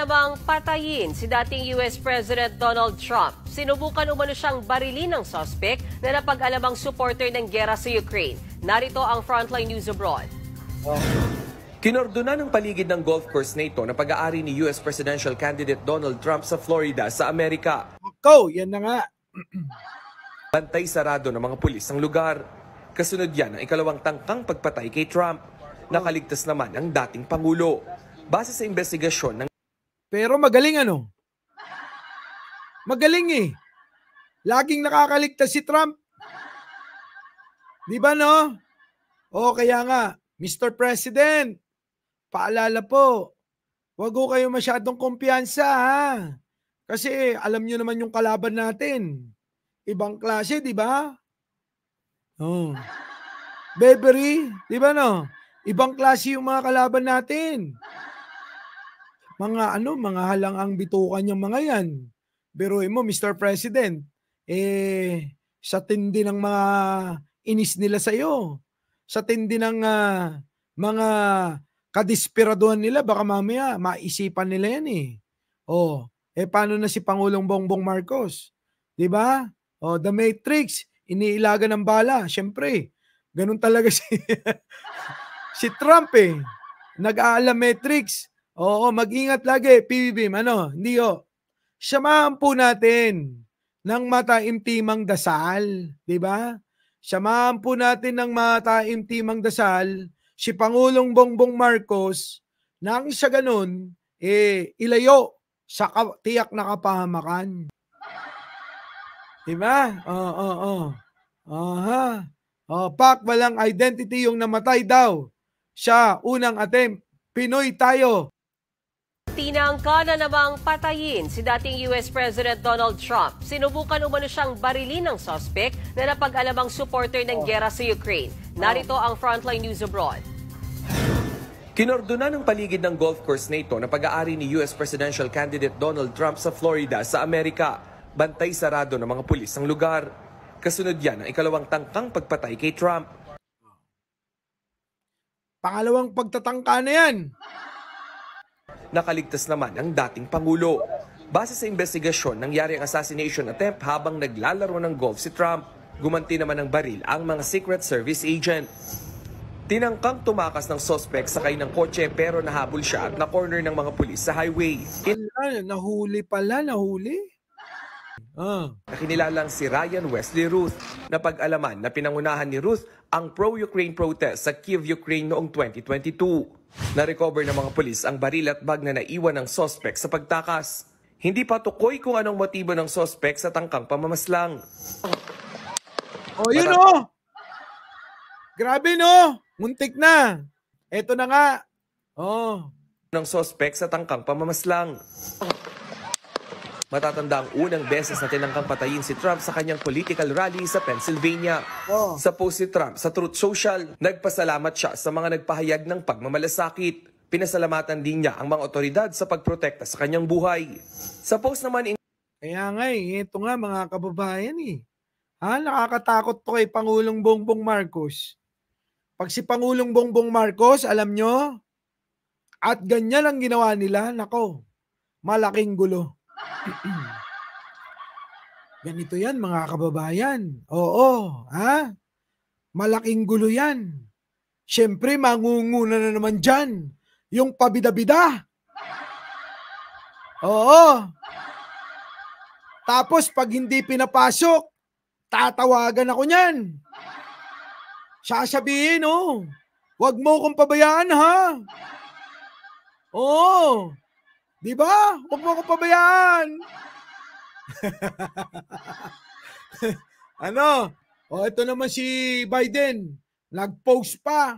namang patayin si dating US President Donald Trump. Sinubukan umano siyang barilin ng suspect na napag-alamang supporter ng giyera sa Ukraine. Narito ang Frontline News Abroad. Kinordona ng paligid ng golf course na ito na pag-aari ni US Presidential Candidate Donald Trump sa Florida sa Amerika. Yan na nga. Bantay sarado ng mga pulis ang lugar. Kasunod yan ang ikalawang tangkang pagpatay kay Trump. Nakaligtas naman ang dating Pangulo. Base sa investigasyon ng... Pero magaling ano? Magaling eh. Laging nakakaligtas si Trump. Di ba no? O kaya nga, Mr. President, paalala po, wag ko kayo masyadong kumpiyansa ha. Kasi alam nyo naman yung kalaban natin. Ibang klase, di ba? Oh. Beverly, di ba no? Ibang klase yung mga kalaban natin. Mga halang ang bitukan yung mga yan. Biruin mo, Mr. President, sa tindi ng mga inis nila sa'yo, sa tindi ng mga kadisperaduhan nila, baka mamaya maisipan nila yan eh. Paano na si Pangulong Bongbong Marcos? Di ba? The Matrix, iniilaga ng bala. Siyempre, ganun talaga si Trump eh. Nag-aalam Matrix. Oo, mag-ingat lagi, PBBM. Hindi ho. Samahan po natin ng mataimtimang dasal. Di ba? Samahan po natin ng mataimtimang dasal si Pangulong Bongbong Marcos nang sa ganun, ilayo sa tiyak na kapahamakan. Diba? Pak, walang identity yung namatay daw. Siya, unang attempt. Pinoy tayo. Tinangka na namang patayin si dating US President Donald Trump. Sinubukan umano siyang barilin ng suspect na napag-alamang supporter ng giyera sa Ukraine. Narito ang Frontline News Abroad. Kinordona ng paligid ng golf course na ito na pag-aari ni US Presidential Candidate Donald Trump sa Florida sa Amerika. Bantay sarado ng mga pulis ang lugar. Kasunod yan ang ikalawang tangkang pagpatay kay Trump. Pangalawang pagtatangka na yan. Nakaligtas naman ang dating Pangulo. Base sa investigasyon, nangyari ang assassination attempt habang naglalaro ng golf si Trump. Gumanti naman ng baril ang mga Secret Service agent. Tinangkang tumakas ng suspect sakay ng kotse pero nahabol siya at na-corner ng mga pulis sa highway. Nahuli pala. Nakinilalang si Ryan Wesley Ruth na pag-alaman na pinangunahan ni Ruth ang pro-Ukraine protest sa Kyiv, Ukraine noong 2022. Na-recover ng mga pulis ang baril at bag na naiwan ng suspect sa pagtakas. Hindi pa tukoy kung anong motibo ng suspect sa tangkang pamamaslang. Yun o! Grabe no! Muntik na! Eto na nga! Ng suspect sa tangkang pamamaslang. Matatanda ang unang beses na tinangkang patayin si Trump sa kanyang political rally sa Pennsylvania. Sa post si Trump sa Truth Social, nagpasalamat siya sa mga nagpahayag ng pagmamalasakit. Pinasalamatan din niya ang mga otoridad sa pagprotekta sa kanyang buhay. Sa post naman... Kaya nga ito nga mga kababayan nakakatakot to kay Pangulong Bongbong Marcos. Pag si Pangulong Bongbong Marcos, alam nyo, at ganyan ang ginawa nila, nako, malaking gulo. Ganito yan mga kababayan. Malaking gulo yan. Siyempre mangunguna na naman dyan yung pabida-bida. Tapos pag hindi pinapasok, tatawagan ako niyan. Sasabihin, wag mo kong pabayaan ha. Di ba? Huwag mo akong pabayaan. Ito naman si Biden. Nag-post pa.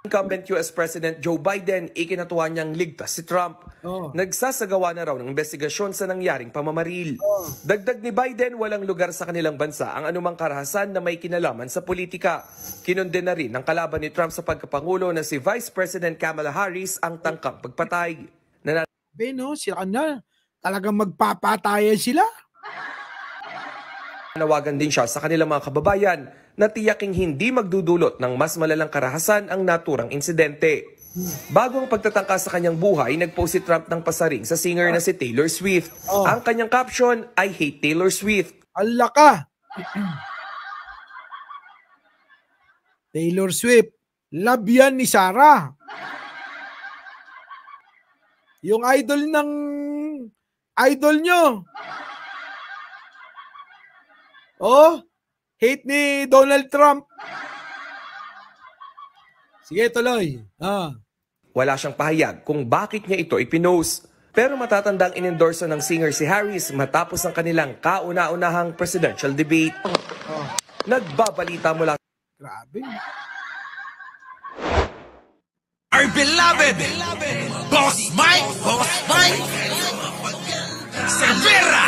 Incumbent US President Joe Biden, ikinatuwa niyang ligtas si Trump. Nagsasagawa na raw ng investigasyon sa nangyaring pamamaril. Dagdag ni Biden, walang lugar sa kanilang bansa ang anumang karahasan na may kinalaman sa politika. Kinondena rin ng kalaban ni Trump sa pagkapangulo na si Vice President Kamala Harris ang tangkang pagpatay. Sila na. Talagang magpapatayan sila. Nawagan din siya sa kanilang mga kababayan na tiyaking hindi magdudulot ng mas malalang karahasan ang naturang insidente. Bago ang pagtatangka sa kanyang buhay, nagpost si Trump ng pasaring sa singer na si Taylor Swift. Ang kanyang caption, "I hate Taylor Swift." Ala ka! Taylor Swift, love yan ni Sarah. Yung idol ng idol nyo. Oh, hate ni Donald Trump. Sige, tuloy. Wala siyang pahayag kung bakit niya ito ipinost. Pero matatandang inendorso ng singer si Harris matapos ang kanilang kauna-unahang presidential debate. Nagbabalita mula Grabe. Our beloved Boss Mike Severa.